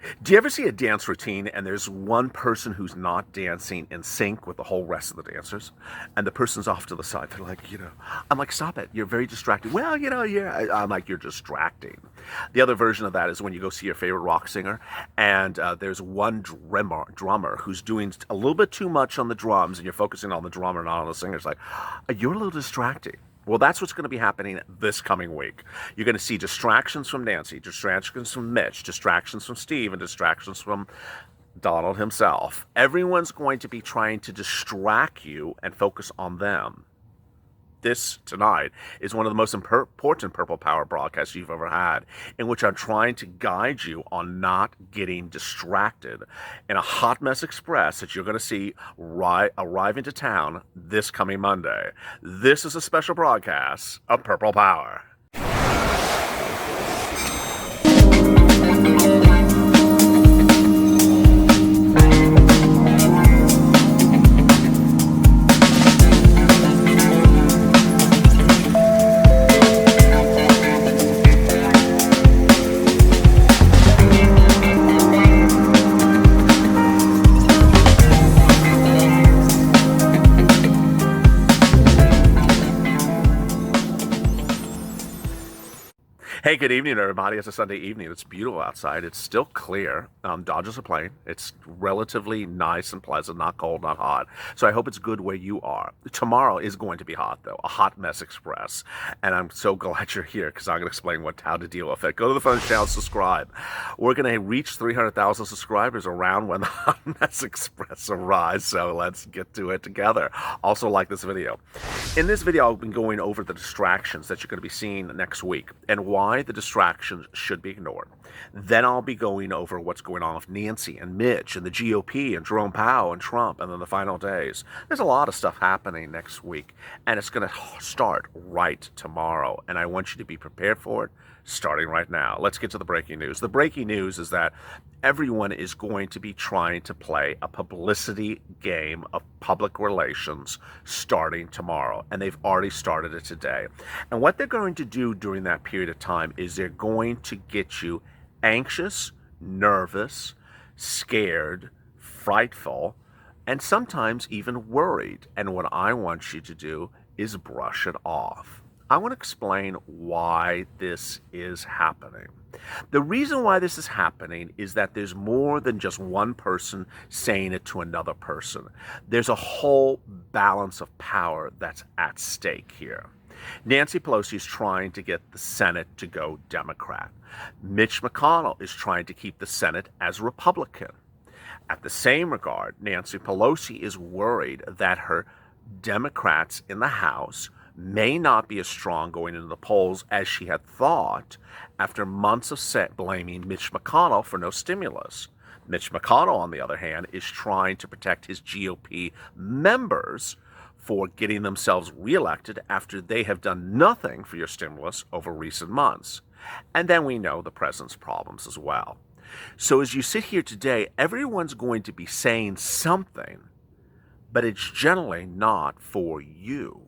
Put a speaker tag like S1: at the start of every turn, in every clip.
S1: Do you ever see a dance routine and there's one person who's not dancing in sync with the whole rest of the dancers? And the person's off to the side. They're like, I'm like, stop it. You're very distracting. Well, yeah. I'm like, you're distracting. The other version of that is when you go see your favorite rock singer and there's one drummer who's doing a little bit too much on the drums and you're focusing on the drummer, not on the singer. It's like, you're a little distracting. Well, that's what's going to be happening this coming week. You're going to see distractions from Nancy, distractions from Mitch, distractions from Steve, and distractions from Donald himself. Everyone's going to be trying to distract you and focus on them. This tonight is one of the most important Purple Power broadcasts you've ever had, in which I'm trying to guide you on not getting distracted in a hot mess express that you're going to see arrive into town this coming Monday. This is a special broadcast of Purple Power. Hey, good evening, everybody. It's a Sunday evening. It's beautiful outside. It's still clear. Dodgers are playing. It's relatively nice and pleasant, not cold, not hot. So I hope it's good where you are. Tomorrow is going to be hot, though, a hot mess express. And I'm so glad you're here because I'm going to explain how to deal with it. Go to the phone channel, subscribe. We're going to reach 300,000 subscribers around when the hot mess express arrives. So let's get to it together. Also, like this video. In this video, I've been going over the distractions that you're going to be seeing next week and why the distractions should be ignored. Then I'll be going over what's going on with Nancy and Mitch and the GOP and Jerome Powell and Trump and then the final days. There's a lot of stuff happening next week, and it's going to start right tomorrow, and I want you to be prepared for it starting right now. Let's get to the breaking news. The breaking news is that everyone is going to be trying to play a publicity game of public relations starting tomorrow, and they've already started it today. And what they're going to do during that period of time is they're going to get you anxious, nervous, scared, frightful, and sometimes even worried. And what I want you to do is brush it off. I want to explain why this is happening. The reason why this is happening is that there's more than just one person saying it to another person. There's a whole balance of power that's at stake here. Nancy Pelosi is trying to get the Senate to go Democrat. Mitch McConnell is trying to keep the Senate as Republican. At the same regard, Nancy Pelosi is worried that her Democrats in the House may not be as strong going into the polls as she had thought after months of blaming Mitch McConnell for no stimulus. Mitch McConnell, on the other hand, is trying to protect his GOP members for getting themselves reelected after they have done nothing for your stimulus over recent months. And then we know the president's problems as well. So as you sit here today, everyone's going to be saying something, but it's generally not for you.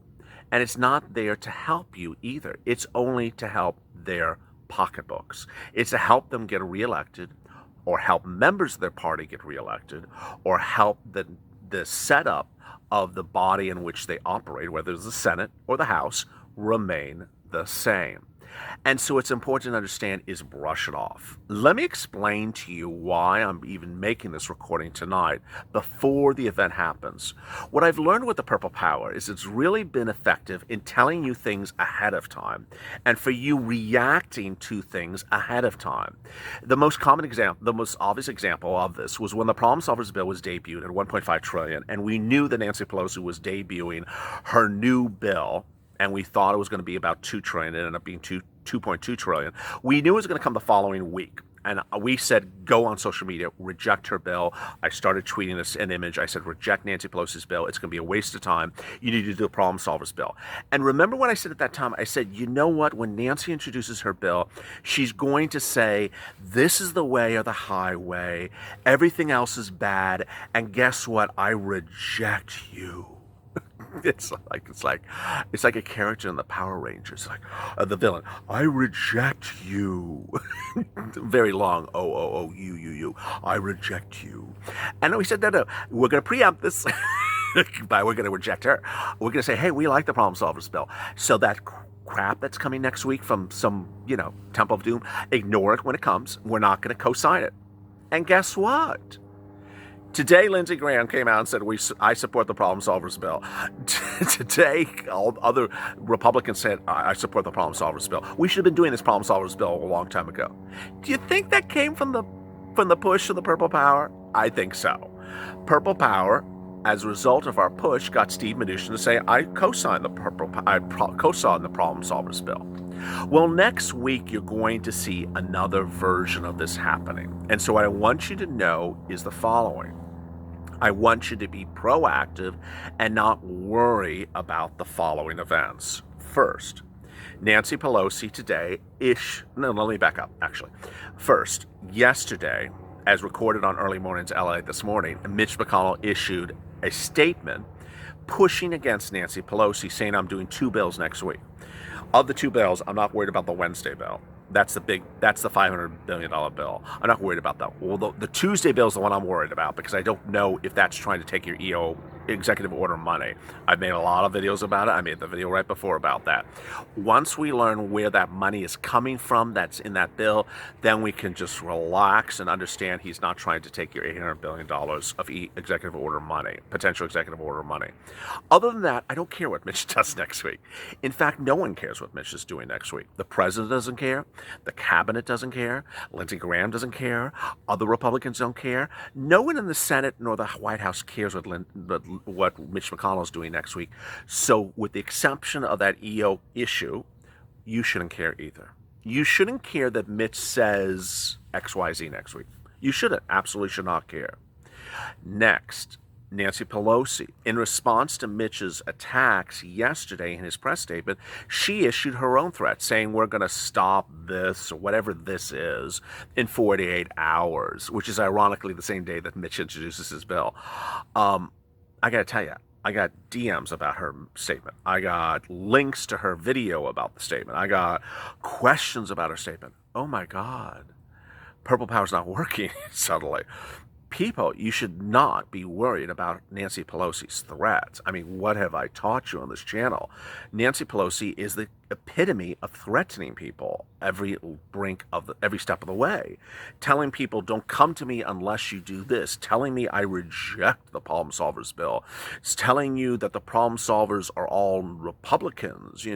S1: And it's not there to help you either. It's only to help their pocketbooks. It's to help them get reelected, or help members of their party get reelected, or help the setup of the body in which they operate, whether it's the Senate or the House, remain the same. And so it's important to understand is brush it off. Let me explain to you why I'm even making this recording tonight before the event happens. What I've learned with the Purple Power is it's really been effective in telling you things ahead of time and for you reacting to things ahead of time. The most common example, the most obvious example of this was when the Problem Solvers bill was debuted at $1.5 trillion, and we knew that Nancy Pelosi was debuting her new bill, and we thought it was going to be about $2 trillion. It ended up being $2.2 trillion. We knew it was going to come the following week. And we said, go on social media, reject her bill. I started tweeting this an image. I said, reject Nancy Pelosi's bill. It's going to be a waste of time. You need to do a Problem Solvers bill. And remember what I said at that time? I said, you know what? When Nancy introduces her bill, she's going to say, this is the way or the highway. Everything else is bad. And guess what? I reject you. It's like a character in the Power Rangers, like the villain. I reject you. Very long. You. I reject you. And we said, no. We're going to preempt this. But we're going to reject her. We're going to say, hey, we like the problem solvers bill. So that crap that's coming next week from some, Temple of Doom, ignore it when it comes. We're not going to co-sign it. And guess what? Today, Lindsey Graham came out and said, I support the problem solvers bill. Today, all other Republicans said, I support the problem solvers bill. We should have been doing this problem solvers bill a long time ago. Do you think that came from the push of the Purple Power? I think so. Purple Power, as a result of our push, got Steve Mnuchin to say, I co-signed the problem solvers bill. Well, next week, you're going to see another version of this happening. And so what I want you to know is the following. I want you to be proactive and not worry about the following events. First, Nancy Pelosi today let me back up, actually. First, yesterday, as recorded on Early Mornings LA this morning, Mitch McConnell issued a statement pushing against Nancy Pelosi, saying, I'm doing 2 bills next week. Of the 2 bills, I'm not worried about the Wednesday bill. That's the $500 billion bill. I'm not worried about that. Well, the Tuesday bill is the one I'm worried about because I don't know if that's trying to take your executive order money. I've made a lot of videos about it. I made the video right before about that. Once we learn where that money is coming from that's in that bill, then we can just relax and understand he's not trying to take your $800 billion of executive order money, potential executive order money. Other than that, I don't care what Mitch does next week. In fact, no one cares what Mitch is doing next week. The president doesn't care. The cabinet doesn't care. Lindsey Graham doesn't care. Other Republicans don't care. No one in the Senate nor the White House cares what Mitch McConnell is doing next week. So with the exception of that EO issue, you shouldn't care either. You shouldn't care that Mitch says XYZ next week. You shouldn't. Absolutely should not care. Next, Nancy Pelosi. In response to Mitch's attacks yesterday in his press statement, she issued her own threat saying we're going to stop this, or whatever this is, in 48 hours, which is ironically the same day that Mitch introduces his bill. I got to tell you, I got DMs about her statement. I got links to her video about the statement. I got questions about her statement. Oh my God. Purple Power's not working suddenly. People, you should not be worried about Nancy Pelosi's threats. I mean, what have I taught you on this channel? Nancy Pelosi is the epitome of threatening people every step of the way. Telling people, don't come to me unless you do this. Telling me I reject the problem solvers bill. It's telling you that the problem solvers are all Republicans.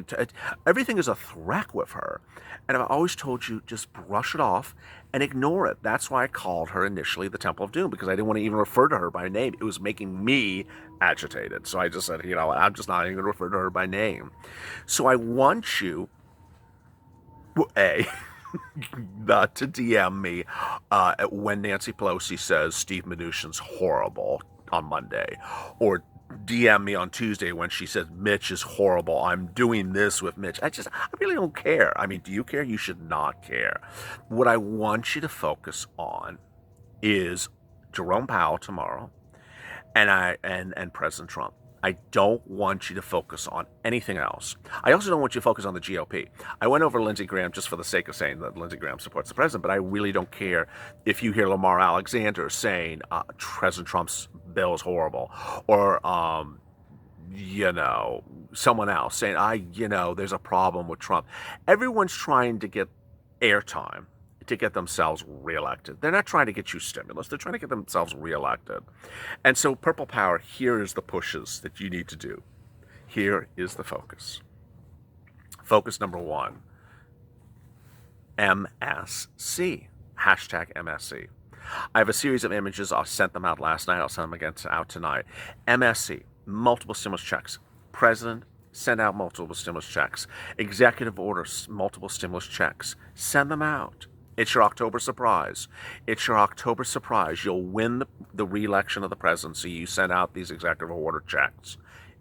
S1: Everything is a threat with her. And I've always told you, just brush it off and ignore it. That's why I called her initially the Temple of Doom, because I didn't want to even refer to her by name. It was making me agitated. So I just said, I'm just not even going to refer to her by name. So I want you, not to DM me when Nancy Pelosi says Steve Mnuchin's horrible on Monday, or DM me on Tuesday when she says Mitch is horrible. I'm doing this with Mitch. I really don't care. I mean, do you care? You should not care. What I want you to focus on is Jerome Powell tomorrow and President Trump. I don't want you to focus on anything else. I also don't want you to focus on the GOP. I went over Lindsey Graham just for the sake of saying that Lindsey Graham supports the president, but I really don't care if you hear Lamar Alexander saying President Trump's bill is horrible, or someone else saying there's a problem with Trump. Everyone's trying to get airtime to get themselves reelected. They're not trying to get you stimulus. They're trying to get themselves reelected. And so Purple Power, here is the pushes that you need to do. Here is the focus. Focus number 1, MSC, hashtag MSC. I have a series of images. I sent them out last night. I'll send them again out tonight. MSC, multiple stimulus checks. President, send out multiple stimulus checks. Executive orders, multiple stimulus checks. Send them out. It's your October surprise. It's your October surprise. You'll win the re-election of the presidency. You send out these executive order checks.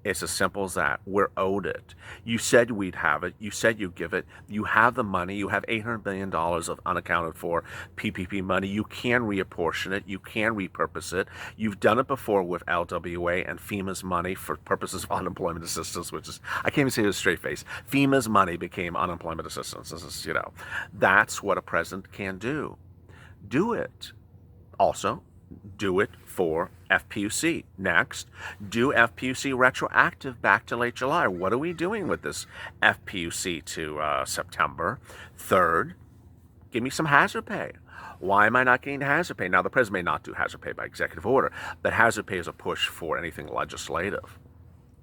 S1: It's as simple as that. We're owed it. You said we'd have it. You said you'd give it. You have the money. You have $800 billion of unaccounted for PPP money. You can reapportion it. You can repurpose it. You've done it before with LWA and FEMA's money for purposes of unemployment assistance, which is, I can't even say it with a straight face. FEMA's money became unemployment assistance. This is, that's what a president can do. Do it. Also, do it for FPUC. Next, do FPUC retroactive back to late July. What are we doing with this FPUC to September? Third, give me some hazard pay. Why am I not getting hazard pay? Now, the president may not do hazard pay by executive order, but hazard pay is a push for anything legislative.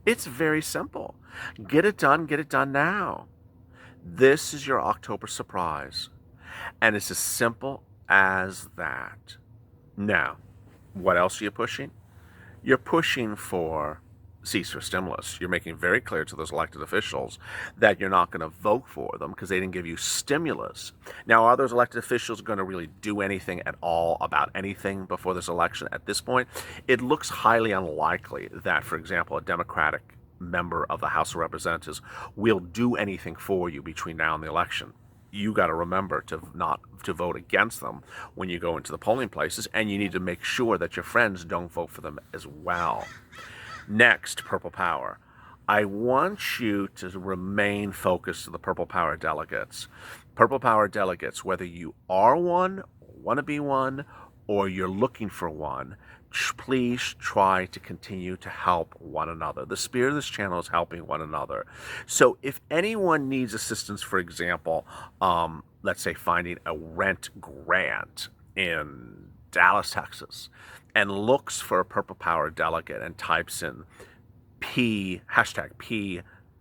S1: It's very simple. Get it done now. This is your October surprise. And it's as simple as that. Now, what else are you pushing? You're pushing for cease for stimulus. You're making very clear to those elected officials that you're not going to vote for them because they didn't give you stimulus. Now, are those elected officials going to really do anything at all about anything before this election? At this point, it looks highly unlikely that, for example, a Democratic member of the House of Representatives will do anything for you between now and the election. You got to remember to vote against them when you go into the polling places, and you need to make sure that your friends don't vote for them as well. Next, Purple Power. I want you to remain focused to the Purple Power delegates. Purple Power delegates, whether you are one, want to be one, or you're looking for one, please try to continue to help one another. The spirit of this channel is helping one another. So if anyone needs assistance, for example, let's say finding a rent grant in Dallas, Texas, and looks for a Purple Power delegate and types in hashtag P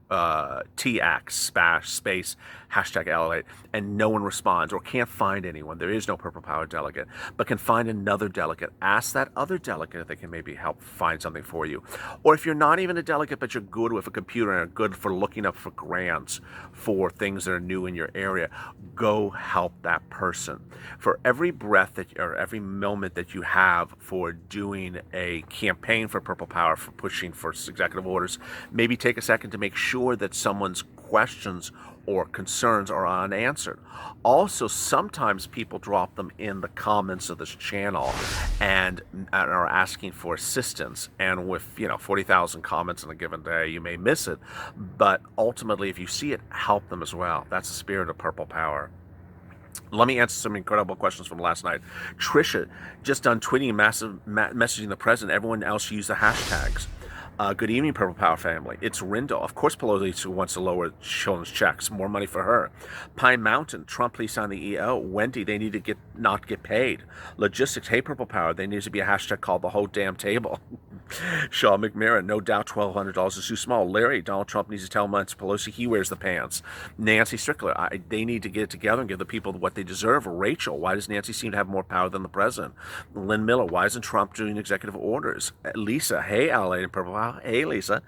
S1: TX space hashtag LALATE, and no one responds or can't find anyone, there is no Purple Power delegate, but can find another delegate, ask that other delegate if they can maybe help find something for you. Or if you're not even a delegate, but you're good with a computer and are good for looking up for grants for things that are new in your area, go help that person. For every breath or every moment that you have for doing a campaign for Purple Power, for pushing for executive orders, maybe take a second to make sure that someone's questions or concerns are unanswered. Also, sometimes people drop them in the comments of this channel and are asking for assistance. And with 40,000 comments in a given day, you may miss it. But ultimately, if you see it, help them as well. That's the spirit of Purple Power. Let me answer some incredible questions from last night. Trisha, just done tweeting and messaging the president. Everyone else use the hashtags. Good evening, Purple Power family. It's Rindo. Of course, Pelosi wants to lower children's checks. More money for her. Pine Mountain. Trump, please sign the EO. Wendy, they need to not get paid. Logistics. Hey, Purple Power. There needs to be a hashtag called the whole damn table. Shaw McMillan. No doubt $1,200 is too small. Larry, Donald Trump needs to tell Nancy Pelosi he wears the pants. Nancy Strickler. They need to get it together and give the people what they deserve. Rachel. Why does Nancy seem to have more power than the president? Lynn Miller. Why isn't Trump doing executive orders? Lisa. Hey, LA and Purple Power. Hey, Lisa.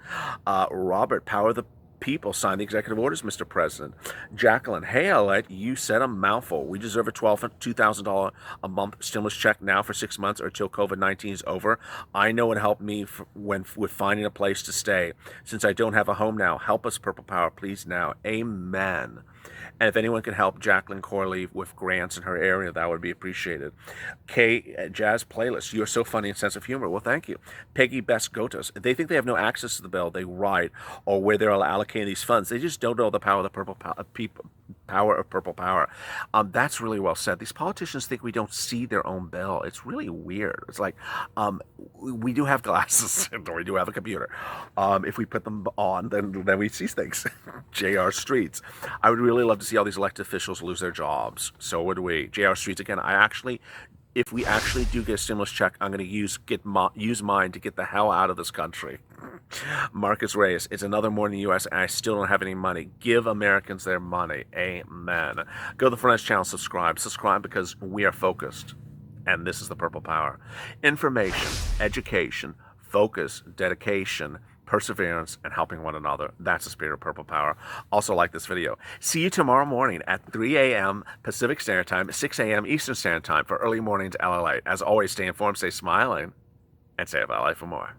S1: Robert, power of the people, sign the executive orders, Mr. President. Jacqueline, hey, Alette, you said a mouthful. We deserve a $2,000 a month stimulus check now for 6 months or till COVID-19 is over. I know it helped me with finding a place to stay. Since I don't have a home now, help us, Purple Power, please now. Amen. And if anyone can help Jacqueline Corley with grants in her area, that would be appreciated. Kay, Jazz Playlist, you're so funny and sense of humor. Well, thank you. Peggy Best Gotas, they think they have no access to the bill they write or where they're allocating these funds. They just don't know the power of the power of Purple Power. That's really well said. These politicians think we don't see their own bill. It's really weird. It's like we do have glasses or we do have a computer. If we put them on, then we see things. J.R. Streets. I would really love to see all these elected officials lose their jobs. So would we. J.R. Streets, again, if we actually do get a stimulus check, I'm going to use mine to get the hell out of this country. Marcus Reyes, it's another morning in the U.S. and I still don't have any money. Give Americans their money. Amen. Go to the Front Edge channel, subscribe. Subscribe because we are focused. And this is the Purple Power. Information, education, focus, dedication, perseverance, and helping one another. That's the spirit of Purple Power. Also like this video. See you tomorrow morning at 3 a.m. Pacific Standard Time, 6 a.m. Eastern Standard Time for early mornings LALATE. As always, stay informed, stay smiling, and stay about life for more.